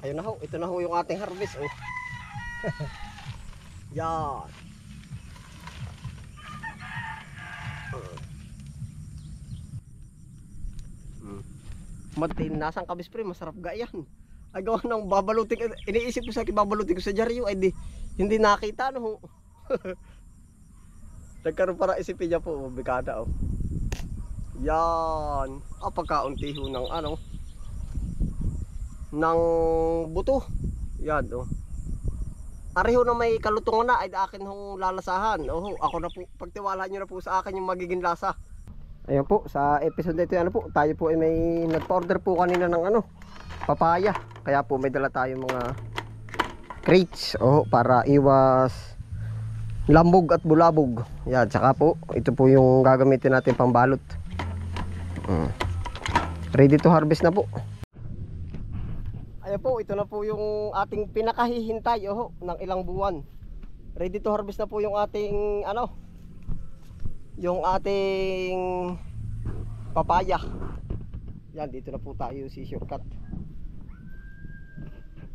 Ayun na ho, ito na ho yung ating harvest. Oh. Yan. Matin, nasang kabispre, masarap gayan. Ay gawa ng babalutin, iniisip ko sa akin babalutin ko sa dyaryo, ay di, hindi nakita no. Nagkaroon para isipin niya po, bigada oh. Yan, pagkaunti ho ng ano, ng buto. Yan oh. Areho na may kalutungan na ay akin hong lalasahan. Oh, ako na po, pagtiwala niyo na po sa akin yung magiging lasa. Ayun po, sa episode nito ano po, tayo po ay may nag-order po kanina ng ano, papaya. Kaya po may dala tayong mga crates para iwas lambog at bulabog. Yan, saka po, ito po yung gagamitin natin pambalot. Ready to harvest na po. Ayun po, ito na po yung ating pinakahihintay ng ilang buwan. Ready to harvest na po yung ating ano, yung ating papaya. Yan, dito na po tayo si shortcut.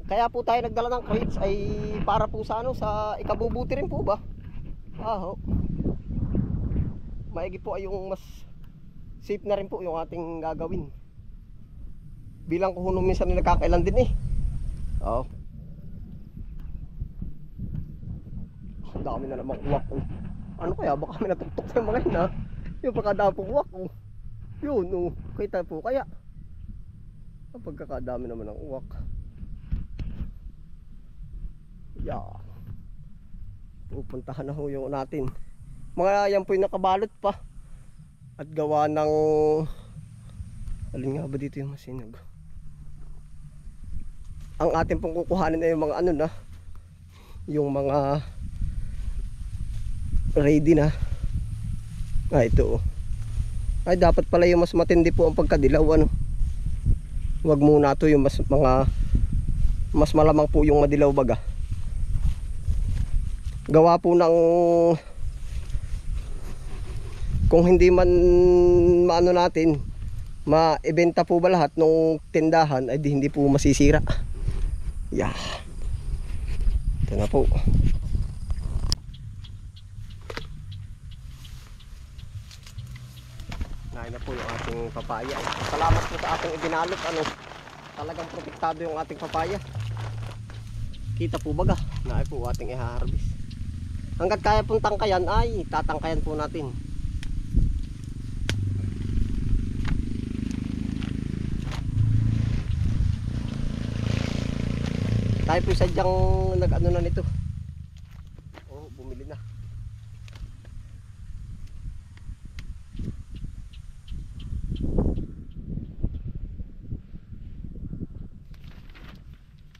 Kaya po tayo nagdala ng crates ay para po sa ano, sa ikabubuti rin po ba? Maigi po ay yung mas safe na rin po yung ating gagawin. Bilang ko nung minsan na nagkakailan din eh. Ang dami na namang uwak. Ano kaya? Baka kami natutok sa mga yun ha. Yung pagkadapong uwak yun kita po kaya. Ang pagkakadami naman ng uwak. Pupuntahan na ho yung natin. Mga yan po yung nakabalot pa. At gawa ng alin nga ba dito yung masinog? Ang atin pong kukuhanin ay yung mga ano na, yung mga ready na. Ito ay dapat pala yung mas matindi po ang pagkadilaw ano. Huwag muna to yung mas malamang po yung madilaw baga. Gawa po ng kung hindi man maano natin maibenta po ba lahat nung tindahan ay hindi po masisira. Ito na po. Nain na po yung ating papaya. Salamat po sa ating ibinalot ano. Talagang protektado yung ating papaya. Kita po baga na ay po ating i-harvest. Hanggat kaya pong tangkayan ay tatangkayan po natin. Tayo po sadyang nag-ano na nito. Bumili na.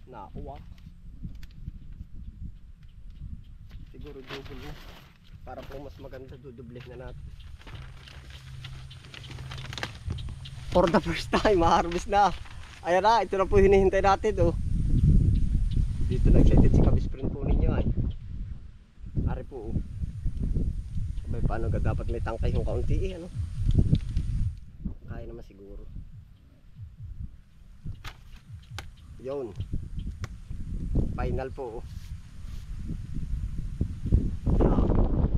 Nauwak. Siguro double na. Para po mas maganda, duduble na natin. For the first time, ma-harvest na. Ayan na, ito na po hinihintay natin Dito nag-excited si kabisprin po ninyo ay. Ari po Abay paano dapat may tangkay yung kaunti ano. Kaya naman siguro. Yun. Final po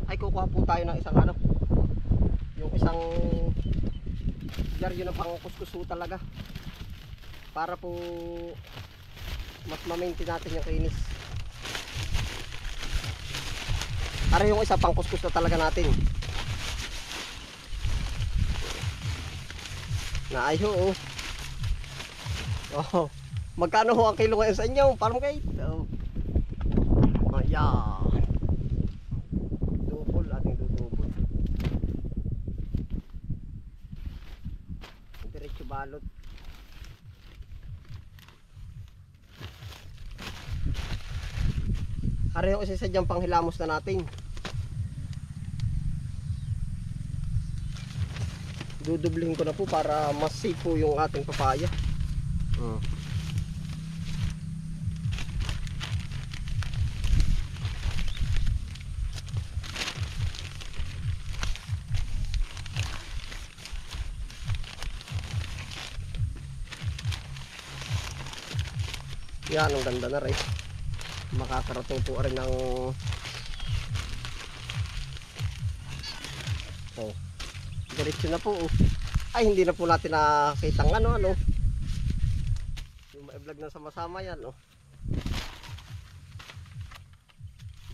ay kukuha po tayo ng isang ano, yung isang dyaryo na pang kuskuso talaga para po mas ma-maintain natin yung kinis. Para yung isa pang kuskus na talaga natin na ayo magkano ho ang kilo ngayon sa inyo? Parang kayo double ating dudubol diretso balot. Pareho kasi sadyang panghilamos na natin. Dudublihin ko na po para mas safe po yung ating papaya. Yan, ang ganda na rin. Makakarating po rin ng oh, diretso na po. Ay, hindi na po natin nakita ng ano. Yung ma-vlog na sama-sama yan.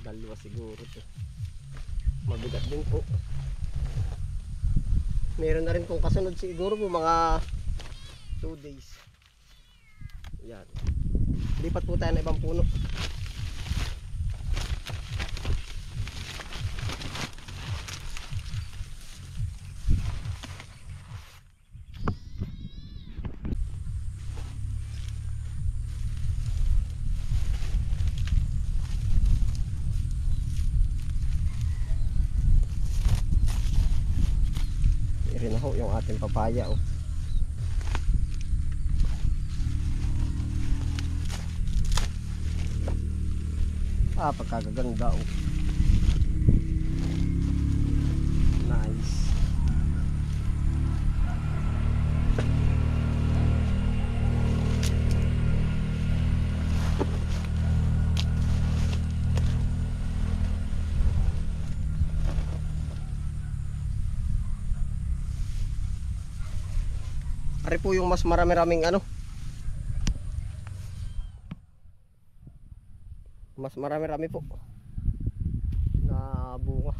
Dalawa siguro to. Mabigat din po. Meron na rin pong kasunod siguro po mga 2 days. Yan. Lipat po tayo na ibang puno. Rin na ho yung ating papaya pagkagaganda nice. Ari po yung mas marami-raming mas marami-rami po na bunga.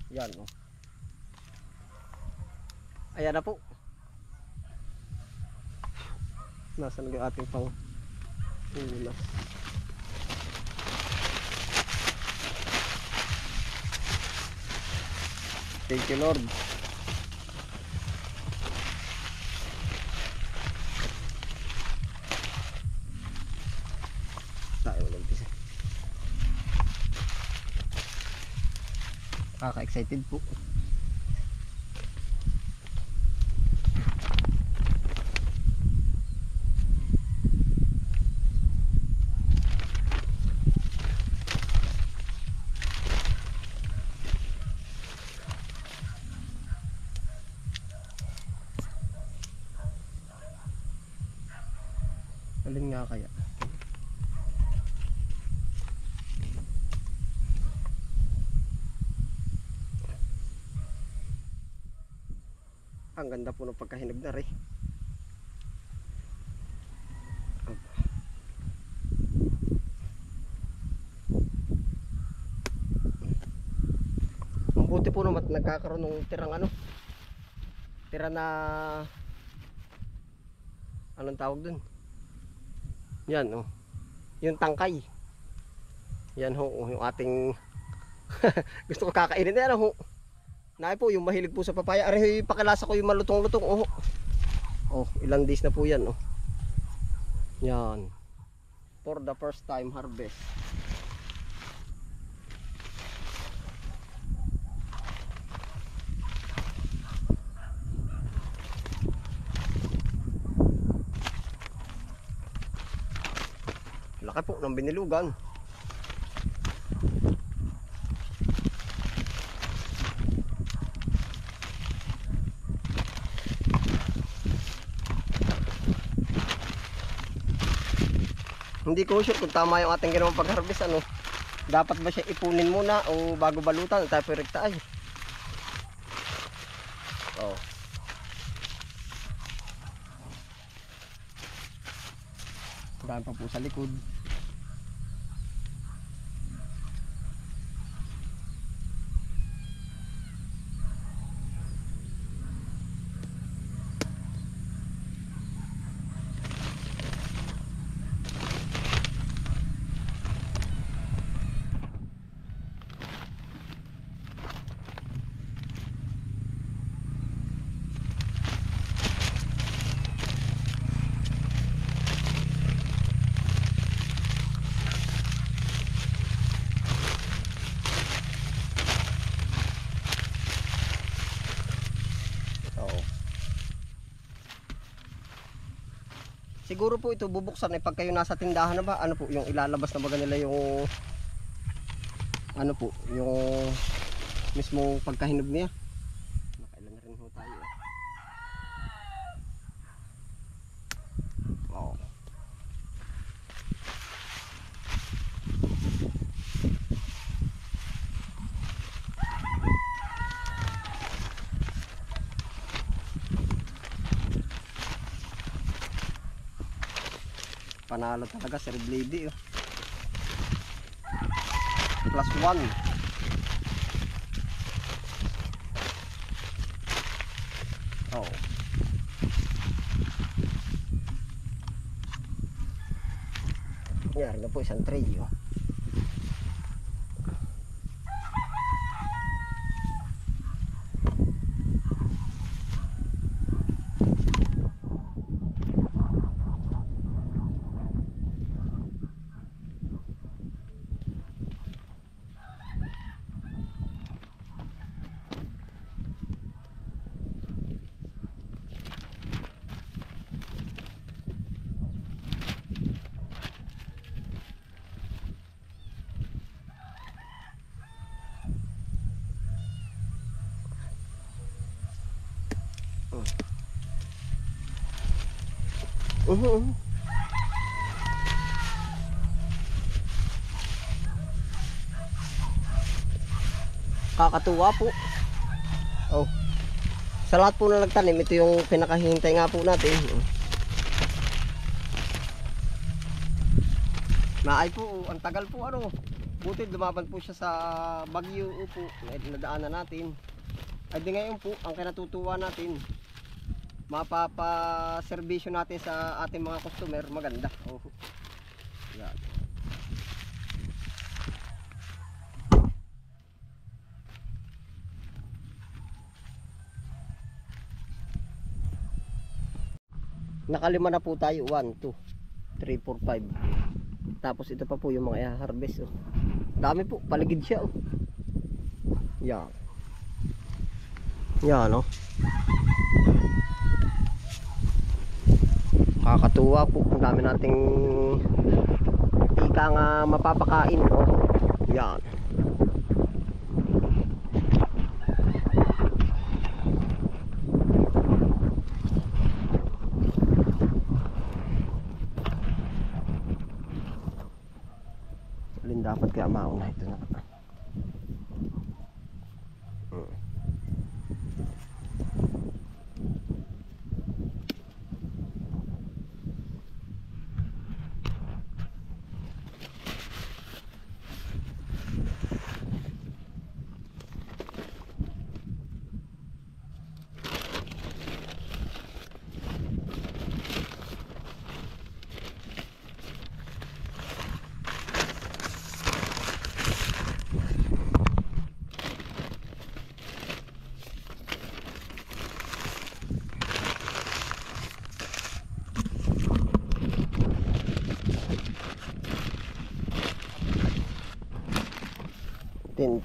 Yan ayan na po. Nasaan yung ating pang ulas? Thank you Lord. Kaka-excited po. Alin nga kaya? Ang ganda po ng pagkahinog na rin. Ang buti po naman nagkakaroon ng tirang tira na anong tawag dun? Yan yung tangkay. Yan yung ating gusto ko kakainin na yan Naay po yung mahilig po sa papaya. Arehoy pakilasa ko yung malutong-lutong. Ilang days na po yan. Yan. For the first time harvest. Laki po ng binilugan. Hindi ko sure kung tama yung ating ginawang pag-harvest dapat ba siya ipunin muna o bago balutan tayo rekta ay. Daan pa po sa likod. Siguro po ito bubuksan pag kayo nasa tindahan na ba, po yung ilalabas na ba nila yung yung mismong pagkahinog niya. Nakailan na rin ho tayo. Panalo talaga si Red Lady oh. +1. Oh. Nangyari na po isang tray oh. Kakatuwa po. Oh. Sa lahat po na nagtanim, ito yung pinakahihintay nga po natin. Naay po, ang tagal po ano. Buti dumaban po siya sa Bagyo po. Nadaanan natin. Ay di ngayon po, ang kinatutuwa natin, mapapaserbisyo natin sa ating mga customer maganda. Oh. Yan. Nakalima na po tayo. 1, 2, 3, 4, 5. Tapos ito pa po yung mga i-harvest oh. Dami po, paligid siya oh. Yan. Yan oh. Kakatuwa po, ang dami nating ika nga mapapakain oh. Yan. Alin dapat kaya mauna ito na.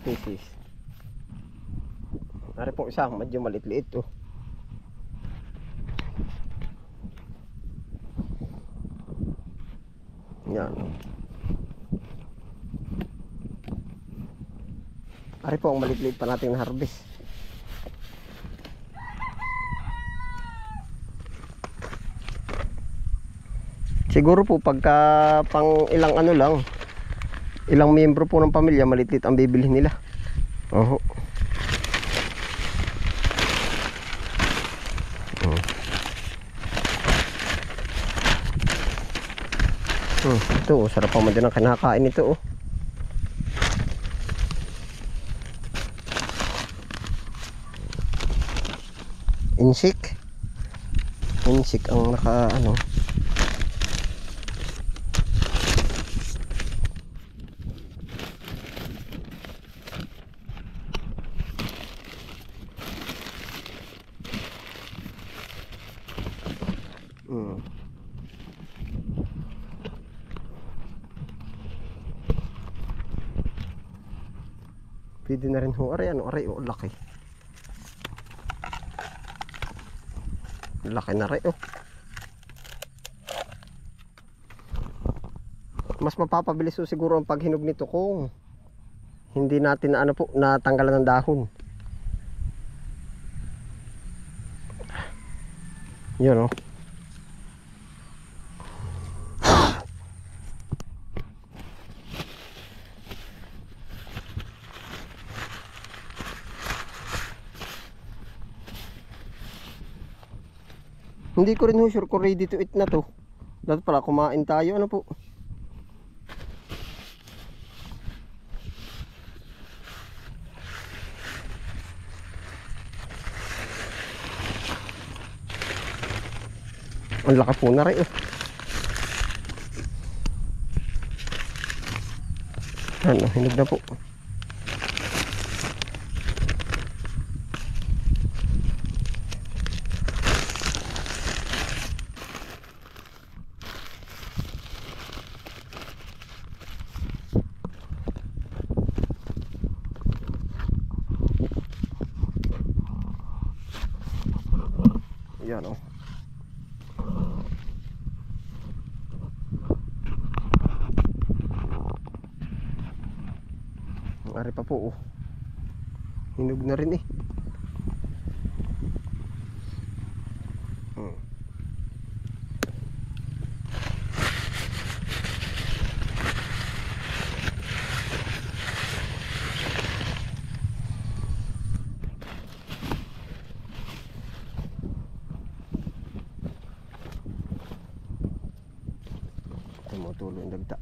Pieces. Ari po isa, medyo maliit-liit oh. Yan. Ari po ang maliit-liit pa natin na harvest. Siguro po pagka pang ilang ano lang, ilang miyembro po ng pamilya, maliit-liit ang bibilhin nila. Oho. Ito, sarap pa man din ang kinakain ito oh. Insik ang naka ano. Pwede na rin ho. Aray, ano? Aray, oh, laki. Laki na rin, oh. Mas mapapabilis ho siguro ang paghinog nito kung hindi natin na ano po, natanggalan ng dahon. Yun, oh. Hindi ko rin ho sure kung ready to eat na to. Dapat pala kumain tayo, ano po. Ang laki po na rin. Ano, hinog na po. Yan o. Ari pa po oh. Hinog na rin eh. Tumutuloy yung dagta.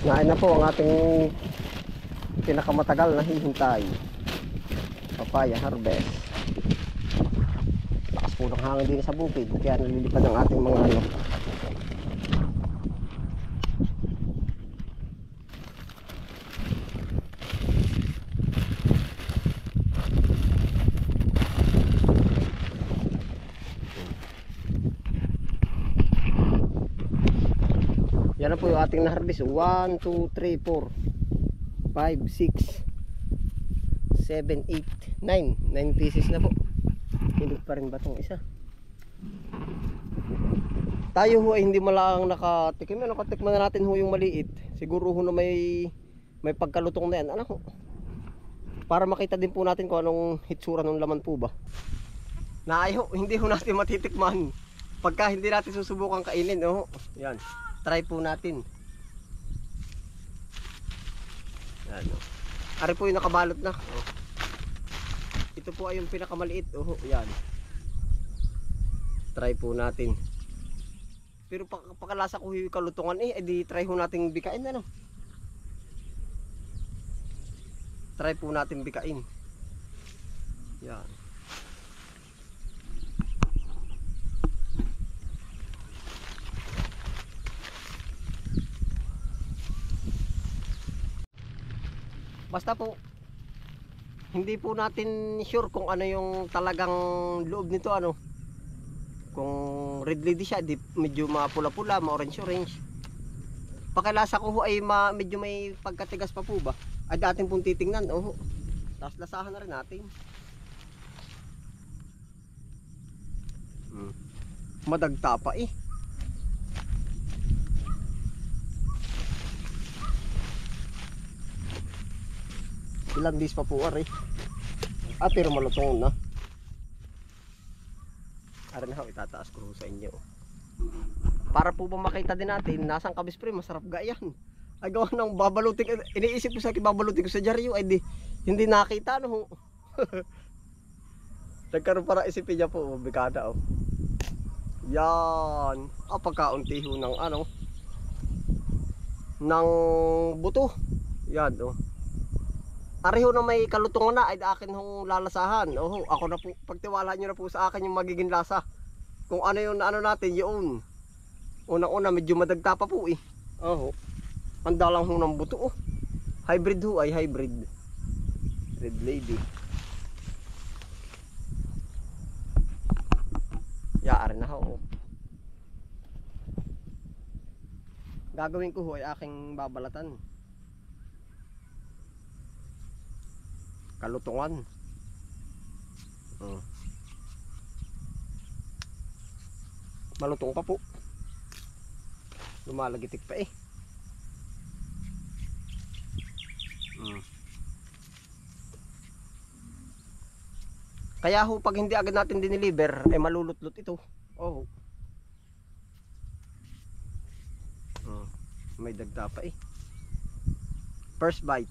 Ngayon na po ang ating pinakamatagal na hihintay. Papaya harvest. Lakas po ng hangin din sa bukid, kaya nalilipad ang ating mga ano. Yan na po yung ating na-harvest. 1, 2, 3, 4 5, 6 7, 8, 9 9 pieces na po. Hinog pa rin ba itong isa? Tayo ho ay hindi malang nakatikim. Nakatikman na natin ho yung maliit. Siguro ho na may pagkalutong na yan. Ano ho? Para makita din po natin kung anong hitsura ng laman po ba. Naay ho, hindi ho natin matitikman pagka hindi natin susubukan kainin. Oh, yan. Try po natin. Ano? Ari po yung nakabalot na. Oh. Ito po ay yung pinakamaliit. Oh, yan. Try po natin. Pero pakalasa ko yung kalutungan edi try ho natin bikain ano. Try po natin bikain. Yan. Basta po hindi po natin sure kung ano yung talagang loob nito ano. Kung red lady siya, di medyo mapula-pula, ma-orange-orange. Pakilasa ko ho ay medyo may pagkatigas pa po ba? Ay dating pong titingnan, oh. Tapos lasahan na rin natin. Madagta pa eh. Ilang days pa po ari. Pero malutong na. Ari na ho, itataas ko sa inyo. Para po ba makita din natin, nasang kabispre, masarap gayan. Ay gawa ng babalutin, iniisip ko sa akin babalutin ko sa dyaryo, ay di, hindi nakita no ho. Nagkaroon para isipin niya po, bigada oh. Yan, pagkaunti ho ng ano, ng buto. Yan oh. Ariho na may kalutungan na ay akin hong lalasahan. Oh, ako na po, pagtiwalaan niyo na po sa akin yung magiging lasa. Kung ano yung ano natin, yun. Unang-una medyo madagta pa po eh. Oh. Ang dalang ho ng buto oh. Hybrid ho ay hybrid. Red lady. Yaari na ho. Gagawin ko ho ay aking babalatan. kalutungan. Malutong pa po. Lumalagitik pa eh. Kaya ho pag hindi agad natin dineliver ay malulutlot ito. Oh. May dagda pa eh. First bite.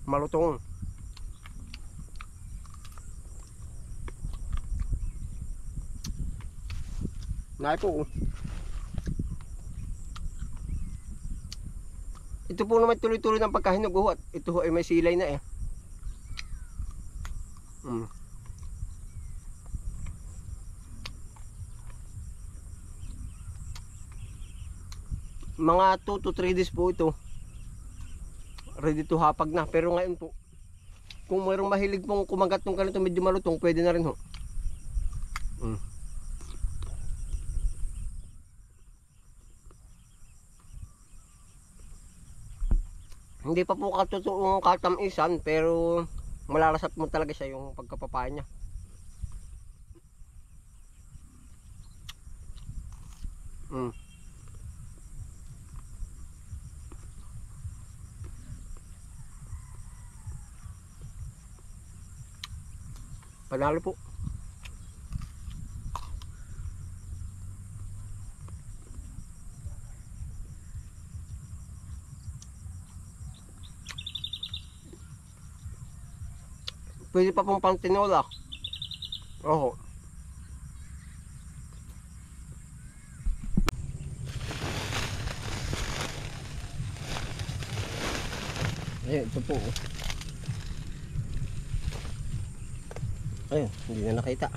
Malutong. Nay po. Ito po naman tuloy-tuloy ng pagkahinog ho, at ito ho ay may silay na eh. Mga 2 to 3 days po ito. Ready to hapag na. Pero ngayon po, kung mayroong mahilig pong kumagat ng ganito medyo malutong, pwede na rin ho. Hindi pa po katotoong katamisan, pero malalasap mo talaga siya yung pagkapapaya niya. Panalo po. Pwede pa pong pang tinola. Oo. Ayun, ito po. Ayun, hindi na nakita.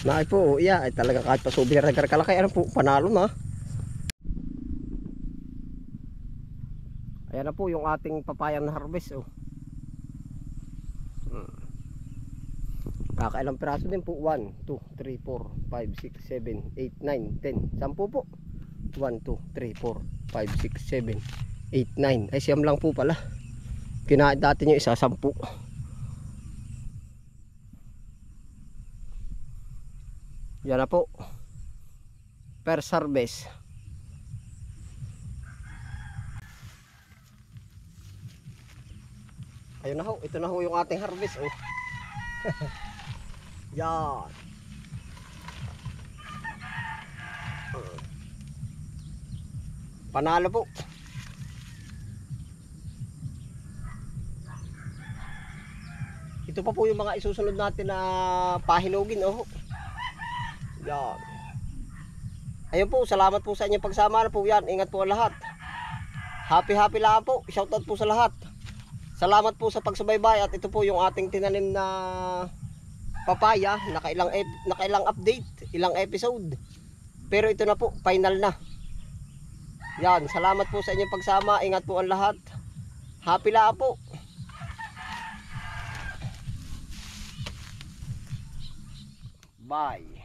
Naay po, iya, ay talaga kahit pa sobra kalaki, ano po, panalo na. Ayan na po yung ating papayang na harvest, oh. Kakailang piraso din po, 1, 2, 3, 4, 5, 6, 7, 8, 9, 10, 10 po. 1, 2, 3, 4, 5, 6, 7, 8, 9, ay siyam lang po pala. Kinain dati nyo isa, 10. Yan na po. First harvest. Ayun na ho. Ito na ho yung ating harvest. Oh. Yan. Panalo po. Ito pa po yung mga isusunod natin na pahinugin. Oh. Yan. Ayun po, salamat po sa inyong pagsama na po yan. Ingat po ang lahat. Happy lang po. Shoutout po sa lahat. Salamat po sa pagsubaybay at ito po yung ating tinanim na papaya. Nakailang update, ilang episode. Pero ito na po, final na. Yan, salamat po sa inyong pagsama. Ingat po ang lahat. Happy lang po. Bye.